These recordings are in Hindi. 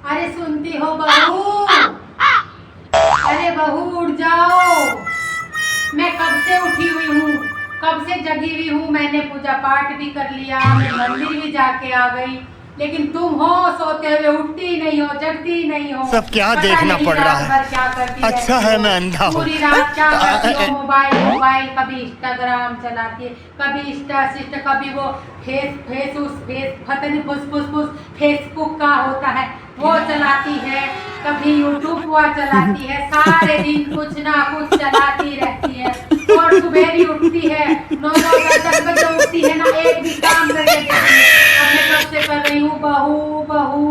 अरे सुनती हो बहू? अरे बहू उठ जाओ। मैं कब से उठी हुई हूँ, कब से जगी हुई हूँ। मैंने पूजा पाठ भी कर लिया, मैं मंदिर भी जाके आ गई, लेकिन तुम हो सोते हुए उठती नहीं हो, जगती नहीं हो। सब क्या देखना पड़ रहा है। क्या करती अच्छा है मैं अंधा हूँ। पूरी रात क्या करती हो? मोबाइल मोबाइल, कभी इंस्टाग्राम चलाती है, कभी इंस्टा सिस्ट, कभी वो पता नहीं फुस फेसबुक का होता है वो चलाती है, कभी यूट्यूब वो चलाती है। सारे दिन कुछ ना कुछ चलाती रहती है और सुबह ही उठती है, 9-10 बजे उठती है ना, एक भी काम करके देती है। अब मैं कब से कर रही हूँ, बहू बहू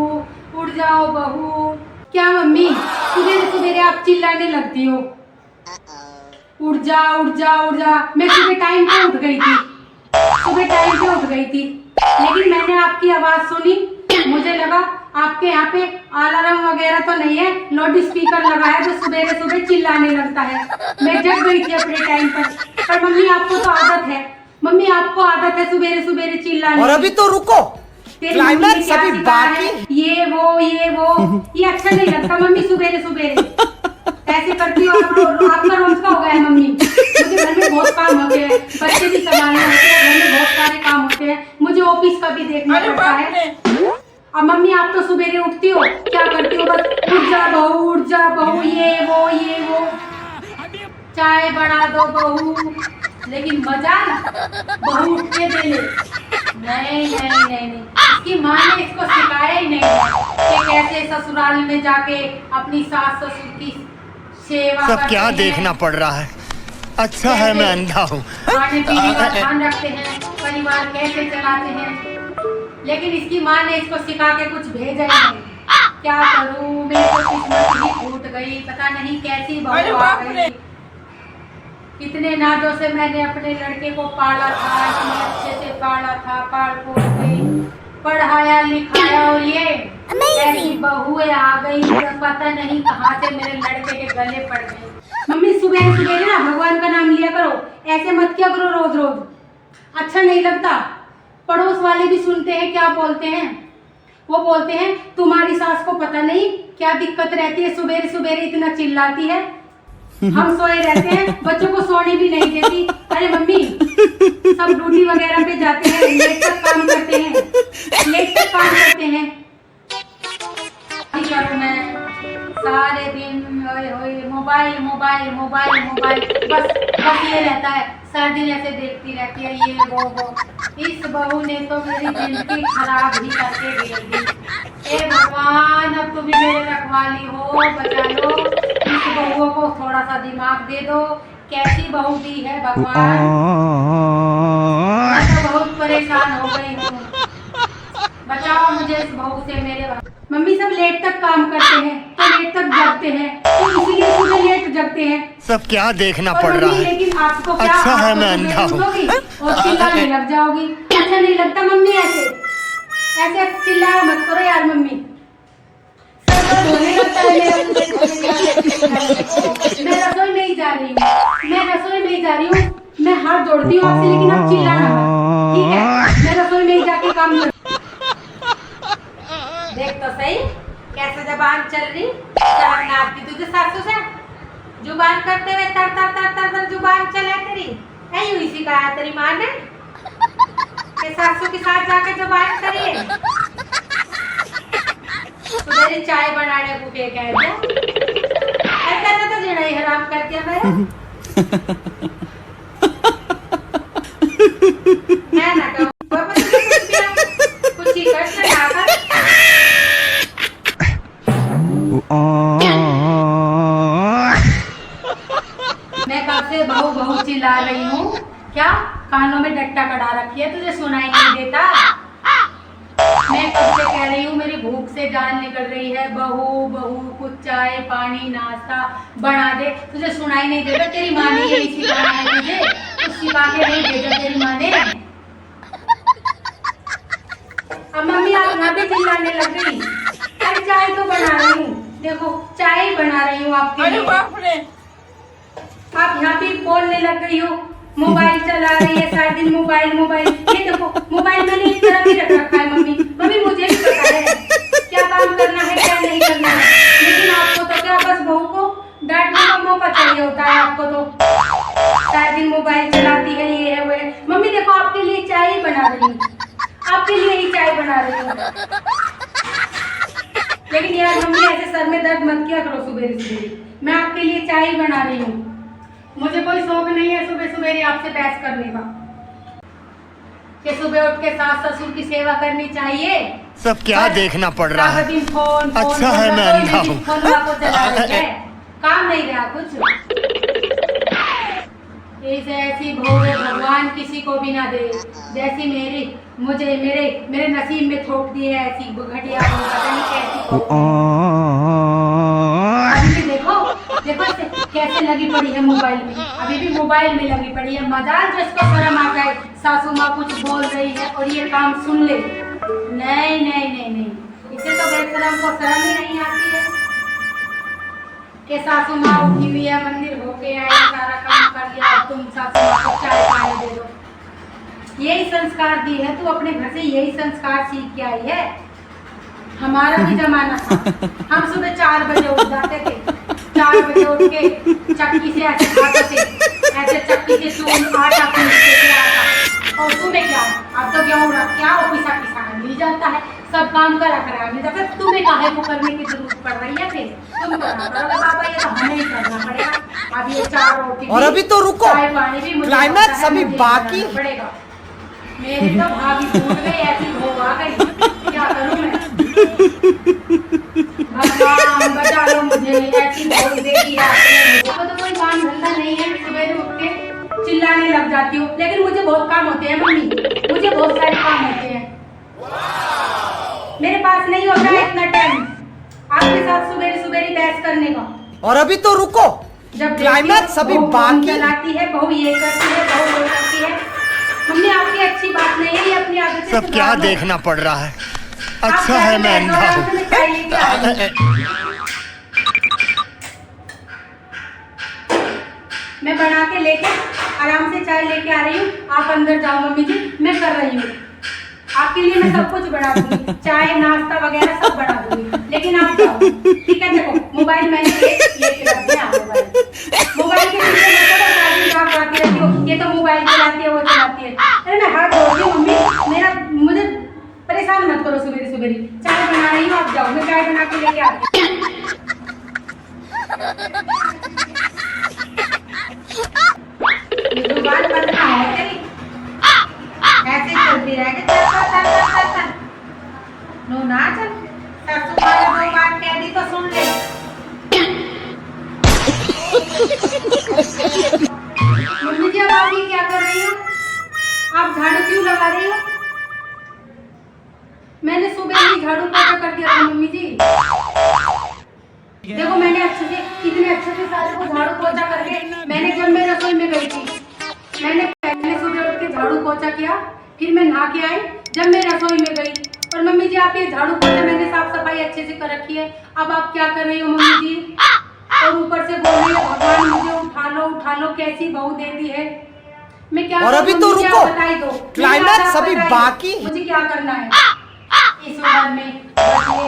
उठ जाओ बहू। क्या मम्मी सुबह सुबह आप चिल्लाने लगती हो? उठ जा उठ जा उठ जा। मैं सुबह टाइम पे उठ गई थी, सुबह टाइम पे उठ गई थी, लेकिन मैंने आपकी आवाज सुनी, मुझे लगा आपके यहाँ पे अलार्म वगैरह तो नहीं है, लाउड स्पीकर लगा है जो सुबह सुबह चिल्लाने लगता है। मैं जग गई थी अपने टाइम पर मम्मी आपको तो आदत है, मम्मी आपको आदत है सुबह सुबह चिल्लाने। और अभी तो रुको, क्लाइमैक्स अभी बाकी। ये वो ये अच्छा नहीं लगता मम्मी। सुबह सुबह ऐसे करती हो आपका रोज का हो गया है मम्मी। मुझे घर में बहुत काम होते हैं, बच्चे भी संभालने होते हैं, घर में बहुत सारे काम होते हैं, मुझे ऑफिस का भी देखना पड़ता है। अब मम्मी आप तो सुबह उठती हो, क्या करती हो? बस उठ जा बहू उठ जा बहू, ये वो चाय बना दो बहू, लेकिन मजा बहू उठ के दे ले। नहीं, इसकी माँ ने इसको सिखाया ही नहीं कि कैसे ससुराल में जाके अपनी सास ससुर की सेवा। सब क्या देखना पड़ रहा है। अच्छा है मैं अंधा हूँ। खाने पीने का ध्यान रखते हैं, परिवार कैसे चलाते हैं, लेकिन इसकी माँ ने इसको सिखा के कुछ भेजा ही नहीं। क्या करूँ, मेरी तो किस्मत ही फूट गई, पता नहीं कैसी बहू आ गई। कितने नाजों से मैंने अपने लड़के को पाला था, इतने अच्छे से पाला था, पाल पोस के पढ़ाया लिखाया, और ये ऐसी बहुएं आ गई, पता नहीं कहाँ से मेरे लड़के के गले पड़ गए। मम्मी सुबह सुबह ना भगवान का नाम लिया करो, ऐसे मत किया करो रोज रोज, अच्छा नहीं लगता। पड़ोस वाले भी सुनते हैं, क्या बोलते हैं? वो बोलते हैं तुम्हारी सास को पता नहीं क्या दिक्कत रहती है, सुबह सुबह इतना चिल्लाती है, हम सोए रहते हैं, बच्चों को सोने भी नहीं देती। अरे मम्मी सब ड्यूटी वगैरह पे जाते हैं, लेट तक काम करते हैं, करूँ मैं सारे दिन मोबाइल बस ये रहता है, सारा दिन ऐसे देखती रहती है, ये वो। इस बहू ने तो मेरी जिंदगी खराब ही करके दे दी। ए भगवान, अब तुम भी मेरे रखवाली हो, बचा लो। इस बहू को थोड़ा सा दिमाग दे दो, कैसी बहू दी है भगवान। मैं तो बहुत परेशान हो गई हूँ, बचाओ मुझे इस बहू से। मेरे मम्मी सब लेट तक काम करते हैं तो लेट तक जगते हैं, तो इसीलिए सुबह लेट जगते हैं। सब क्या देखना पड़ रहा है। लेकिन आपको क्या, अच्छा है मैं अंधा हूँ और चिल्लाने लग जाओगी, अच्छा नहीं लगता मम्मी। ऐसे चिल्लाओ मत करो यार मम्मी। मैं रसोई नहीं जा रही हूँ, मैं हाथ जोड़ती हूँ आपसे, लेकिन आप चिल्लाना मत, ठीक है? मैं रसोई में ही जाके काम कर। देख तो सही कैसे जबान चल रही, शर्म ना आती तुझे सासू से? जुबान करते हुए तर जुबान चले तेरी, नहीं हुई सिखाया तेरी माँ ने कि सासू के साथ जाके जुबान करिए। सुबह चाय बनाने को के कह दिया, ऐसा तो जीना ही हराम कर दिया मैं ना कहूँ कुछ ही कर मैं कब से बहू चिल्ला रही हूँ, क्या कानों में डट्टा कटा रखी है, तुझे सुनाई नहीं देता? मैं कब से कह रही हूँ, मेरी भूख से जान निकल रही है, बहू कुछ चाय पानी नाश्ता बना दे, तुझे सुनाई नहीं देता? तेरी माँ ने यही सिखाया है तुझे, कुछ सिखा के नहीं भेजा तेरी माँ ने। अब मम्मी आप यहाँ पे चिल्लाने लग गई। अरे चाय तो बना रही हूँ, देखो चाय बना रही हूँ आपके लिए। आप यहाँ पे बोलने लग गई हो, मोबाइल चला रही है सारा दिन, मोबाइल। ये देखो मोबाइल मैंने इस तरह भी रख रखा है मम्मी मुझे भी पता है क्या काम करना है क्या नहीं। रही हूँ, आपके लिए ही चाय बना रही हूँ। लेकिन यार मम्मी ऐसे सर में दर्द मत किया करो सुबह सुबह, मैं आपके लिए चाय ही बना रही हूँ। मुझे कोई शौक नहीं है सुबह सुबह आपसे बहस करने का, कि सुबह उठ के सास ससुर की सेवा करनी चाहिए। सब क्या देखना पड़ रहा है। दिन फोन अच्छा है मैं अंधा हूँ। काम नहीं रहा कुछ। ऐसी भोग भगवान किसी को भी ना दे, जैसी मुझे मेरे नसीब में थोप दी है ऐसी घटिया, पता नहीं कैसी। अभी देखो कैसे लगी पड़ी है मोबाइल में, अभी भी मोबाइल में लगी पड़ी है। मजाल जिसको शर्म आ गए, सासू माँ कुछ बोल रही है और ये काम सुन ले। नहीं नहीं नहीं नहीं, इसे तो बेशरम को शर्म ही नहीं आती है कि सासू माँ उठी हुई है, मंदिर होके आई, सारा काम कर लिया, अब तुम सासू माँ को चाय पानी दे दो। यही संस्कार दी है तू अपने घर से, यही संस्कार सीख के आई है। हमारा भी जमाना था, हम सुबह 4 बजे उठ जाते थे, 4 बजे उठ के चक्की से ऐसे खाते थे, ऐसे चक्की से चून आटा पीसते थे आटा। और सुबह क्या, अब तो गेहूँ रख क्या वो पिसा मिल जाता है, सब काम करा मिल जाता है। तुम्हें काहे को करने की जरूरत पड़ रही है? फिर तुम करा करोगे बाबा, ये तो हमें ही करना पड़ेगा। अब ये 4 रोटी और अभी तो रुको, चाय पानी भी मुझे क्लाइमैक्स अभी बाकी पड़ेगा। मेरी तो भाभी टूट गई, ऐसी हो आ गई, क्या करूं मैं? भगवान बचा लो मुझे, ऐसी भोग दे दी आपने। मुझको तो कोई काम धंधा नहीं है, सुबह उठ के चिल्लाने लग जाती हूँ। लेकिन मुझे बहुत काम होते हैं मम्मी, मुझे बहुत सारे काम होते हैं, मेरे पास नहीं होता है इतना टाइम आपके साथ सुबह सुबह बहस करने का। और अभी तो रुको, जब क्लाइमैक्स अभी बाकी चलाती है, बहू ये करती है, बहू वो करती है। मम्मी आपकी अच्छी बात नहीं है, ये अपनी आदत से सब क्या सुधार लो। देखना पड़ रहा है। अच्छा है मैं अंधा हूँ। मैं बना के लेके आराम से चाय लेके आ रही हूँ, आप अंदर जाओ मम्मी जी, मैं कर रही हूँ आपके लिए। मैं सब कुछ बना दूंगी, चाय नाश्ता वगैरह सब बना दूंगी, लेकिन आप जाओ, ठीक है? देखो मोबाइल मैंने लेके रख दिया, मोबाइल के पीछे आप आती रहती हो, ये तो मोबाइल चलाती है, वो चलाती है। अरे मैं हाथ धोती हूँ मम्मी, मुझे परेशान मत करो सुबह सुबह। चाय बना रही हूँ, आप जाओ, मैं चाय बना के लेके आती हूँ। जुबान बंद ना हो तेरी, ऐसे चलती रहेगी। नो ना चल, सासू माँ ने 2 बात कह दी तो सुन ले। मम्मी जी अब आप ये क्या कर रही हो? आप झाड़ू क्यों लगा रही हो? मैंने सुबह ही झाड़ू पोछा कर दिया था मम्मी जी। देखो मैंने अच्छे से इतने अच्छे से सारे को झाड़ू पोछा करके, मैंने जब मैं रसोई में गई थी, मैंने पहले सुबह उठ के झाड़ू पोछा किया, फिर मैं नहा के आई, जब मैं रसोई में गई। और मम्मी जी आप ये झाड़ू पोछा मैंने साफ सफाई अच्छे से कर रखी है, अब आप क्या कर रही हो मम्मी जी? और ऊपर से बोल रही हो भगवान मुझे उठा लो, कैसी बहू दे दी है। मैं क्या और अभी तो रुको, बताई दो, क्लाइमैक्स अभी बाकी। मुझे क्या करना है इस उम्र में? बस ये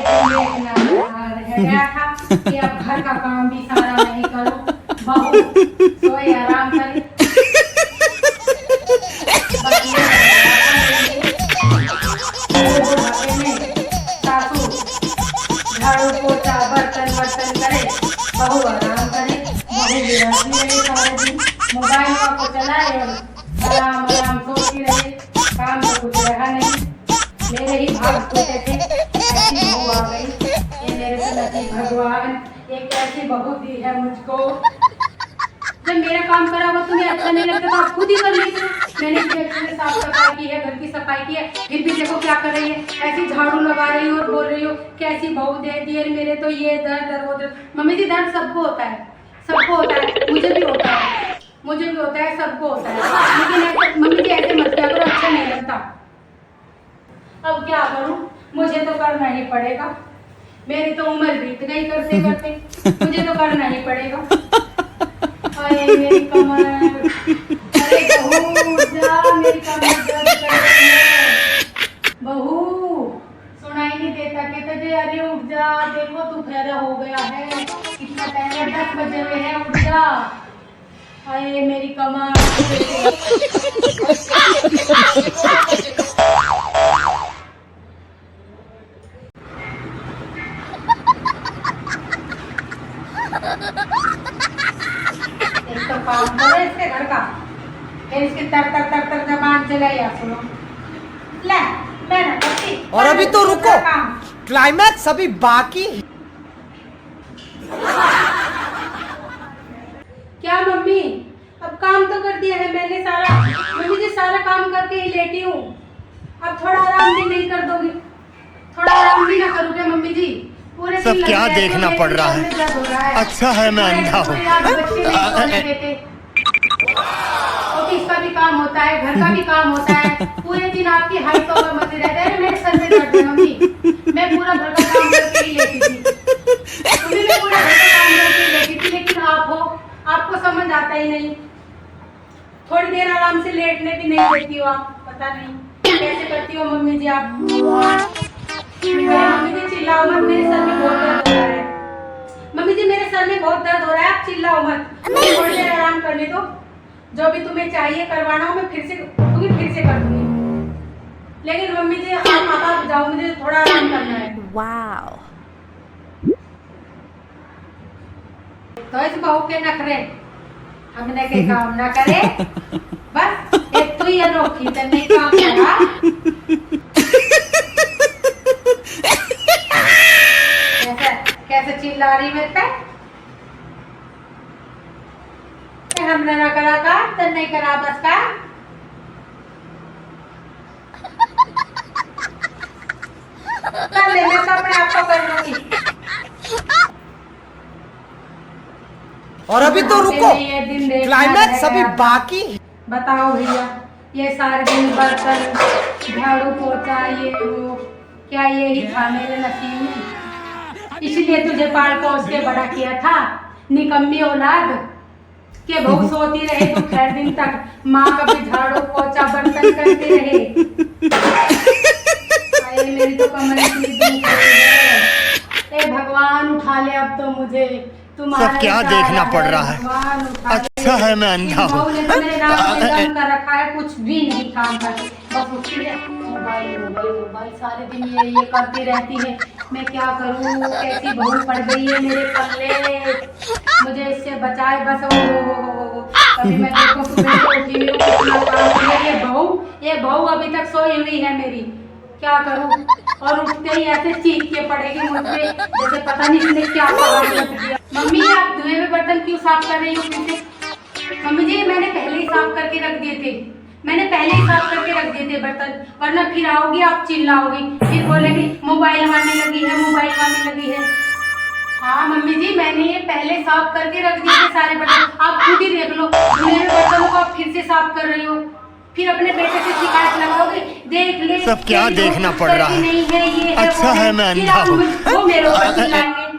रह गया था कि अब घर का काम भी सारा मैं ही करूं, बहू सोए आराम करे। सासू झाड़ू पोछा बर्तन करे, बहू आराम करे, बहू बिराती रहे सारा दिन, मोबाइल को चलाए और आराम सोती रहे, काम तो कुछ रहा नहीं। मेरे ही भाग टूटे थे, ऐसी बहू आ गई, ये मेरे से नसीब भगवान, एक ऐसी बहू दी है मुझको। जब मेरा काम करा हुआ तुम्हें अच्छा नहीं लगता तो आप खुद ही कर लेते हो। मैंने भी अच्छे से साफ सफाई की है, घर की सफाई की है, फिर भी देखो क्या कर रही है, ऐसी झाड़ू लगा रही हो और बोल रही हो कैसी बहू दे दी है, मेरे तो ये दर्द वो दर्द। मम्मी जी दर्द सबको होता है, सबको होता है, मुझे भी होता है, सबको होता है। लेकिन ऐसे मम्मी जी ऐसे मत किया करो, अच्छा नहीं लगता। अब क्या करूं, मुझे तो करना ही पड़ेगा, मेरी तो उम्र बीत गई करते करते, मुझे तो करना ही पड़ेगा। अरे मेरी कमर, अरे बहू जा, मेरी कमर दर्द कर रही है। बहू सुनाई नहीं देता कि तुझे? अरे उठ जा, देखो दोपहर हो गया है, कितना टाइम है, 10 बजे हुए हैं, उठ जा। अरे मेरी कमर काम करो इसके घर का, फिर इसकी तर तर तर तर जबान चलाइए सुनो। ले मैं ना करती। और अभी तो रुको, काम। क्लाइमैक्स अभी बाकी है। क्या मम्मी, अब काम तो कर दिया है मैंने सारा। मम्मी जी सारा काम करके ही लेटी हूँ, अब थोड़ा आराम भी नहीं कर दोगी? थोड़ा आराम भी ना करोगे मम्मी जी? पूरे सब दिन लगे क्या रहते हो, देखना मेरे पड़ रहा सर में दर्द हो रहा है। अच्छा है मैं अंधा हूँ। पूरी रात बच्चे नहीं सोने देते। ऑफिस का भी काम होता है, घर का भी काम होता है, पूरे दिन आपकी हाई तौबा मची रहती है। मेरे सर में दर्द है मम्मी, मैं पूरा घर का काम करके ही लेती थी। मम्मी मैं पूरा घर का काम करके ही लेती थी, लेकिन आप हो, आपको समझ आता ही नहीं। थोड़ी देर आराम से लेटने भी नहीं देती हो आप, पता नहीं कैसे करती हो मम्मी जी आप। मम्मी जी चिल्लाओ मत, मेरे सर में बहुत दर्द हो रहा है। मम्मी जी मेरे सर में बहुत दर्द हो रहा है, आप चिल्लाओ मत, थोड़ी देर आराम करने दो। जो भी तुम्हें चाहिए करवाना हो मैं फिर से कर दूंगी। लेकिन मम्मी जी आप जाओ, मुझे थोड़ा आराम करना है। Wow. तो इस बहू के नखरे हमने के काम ना करे, बस एक तू ही अनोखी तो नहीं काम करा। कैसे चिल्ला रही मेरे पे? हमने ना करा का तो नहीं करा बस का। कर ले, मैं तो अपने आप को कर लूंगी। और अभी तो रुको, ये दिन देखना क्लाइमैक्स अभी रहेगा। बाकी है। बताओ भैया, ये सारे दिन बर्तन झाड़ू पोछा ये वो, क्या यही था मेरे नसीब में? इसलिए तुझे पाल पोस के बड़ा किया था, निकम्मी औलाद के बहू सोती रहे तो खैर दिन तक, माँ कभी झाड़ू पोछा बर्तन करती रहे। अरे मेरी तो कमर इतनी दुख रही है। ए भगवान उठा ले अब तो मुझे, तुम्हारा सब क्या इशारा देखना पड़ है, रहा है। भगवान उठा ले। अच्छा है मैं अंधा इस बहू हूँ। ने तो मेरे नाम पे दम कर रखा है, कुछ भी नहीं काम करती, बस उठती है मोबाइल मोबाइल मोबाइल, सारे दिन ये करती रहती है। मैं क्या करूँ, कैसी बहू पड़ गई है मेरे पल्ले, मुझे इससे बचाए बस। ओ कभी मैं देखो सुबह से उठी हुई हूँ, कितना काम किया। ये बहू अभी तक सोई हुई है मेरी, क्या करूँ? और उठते ही ऐसे चीख के पड़ेगी मुझ पे जैसे पता नहीं इसने क्या कर दिया। मम्मी आप धुए हुए बर्तन क्यों साफ कर रही हो फिर से? मम्मी जी मैंने पहले ही साफ करके रख दिए थे, मैंने पहले ही साफ करके रख दिए थे बर्तन, वरना फिर आओगी आप चिल्लाओगी, फिर बोलेगी मोबाइल मारने लगी है, मोबाइल मारने लगी है। हाँ मम्मी जी मैंने ये पहले साफ करके रख दिए थे सारे बर्तन, आप खुद ही देख लो। धुए हुए बर्तनों को आप फिर से साफ कर रही हो, फिर अपने बेटे से शिकायत लगाओगे, देख ले सब क्या देखना पड़ रहा है। नहीं है ये है, अच्छा वो है मैं फिर अंधा आप हूँ। वो मेरे ऊपर चिल्लाएंगे।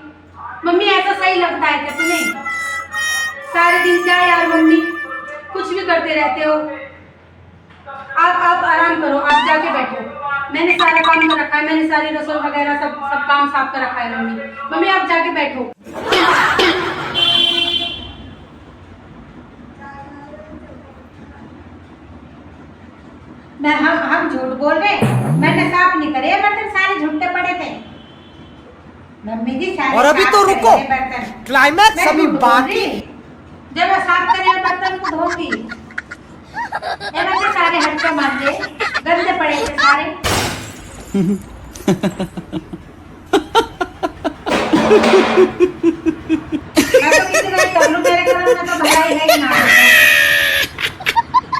मम्मी ऐसा सही लगता है क्या तुम्हें? सारे दिन क्या यार मम्मी कुछ भी करते रहते हो। आप आराम करो, आप जाके बैठो, मैंने सारा काम कर रखा है, मैंने सारी रसोई वगैरह सब काम साफ कर रखा है। मम्मी आप जाके बैठो। हम झूठ बोल रहे, मैंने साफ नहीं करे बर्तन, सारे झूठे पड़े थे। मम्मी जी सारे और अभी साफ तो करे रुको, थे बर्तन। क्लाइमैक्स मैं अभी झूठ बोल बाकी रही, है। जब मैं साफ करे बर्तन को धोऊंगी। ये बच्चे सारे हटके मार दे, गंदे पड़े थे सारे। मैं तो किसी का कर लूं, मेरे घर में तो भलाई है ही ना।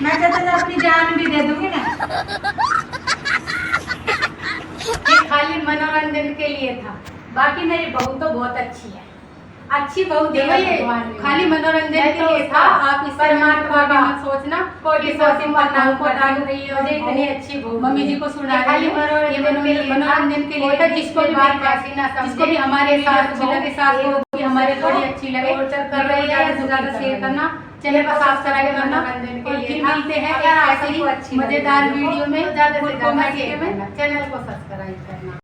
मैं तो अपनी जान भी दे दूंगी ना। ये खाली मनोरंजन के लिए था, बाकी मेरी बहू तो बहुत अच्छी है, अच्छी बहू देगा भगवान ने। खाली मनोरंजन के लिए था, आप इस परमात्मा का मत सोचना कि सोची मरना को डाल रही है। मुझे इतनी अच्छी बहू मम्मी जी को सुना खाली मनोरंजन के लिए, जिसको भी बात कैसी ना समझे, जिसको भी हमारे साथ लगे साथ हो कि हमारे थोड़ी अच्छी लगे कर रही है, ज़्यादा शेयर करना, चैनल को सब्सक्राइब करना। और फिर मिलते हैं ऐसी मजेदार वीडियो में, ज़्यादा से ज़्यादा चैनल को सब्सक्राइब करना।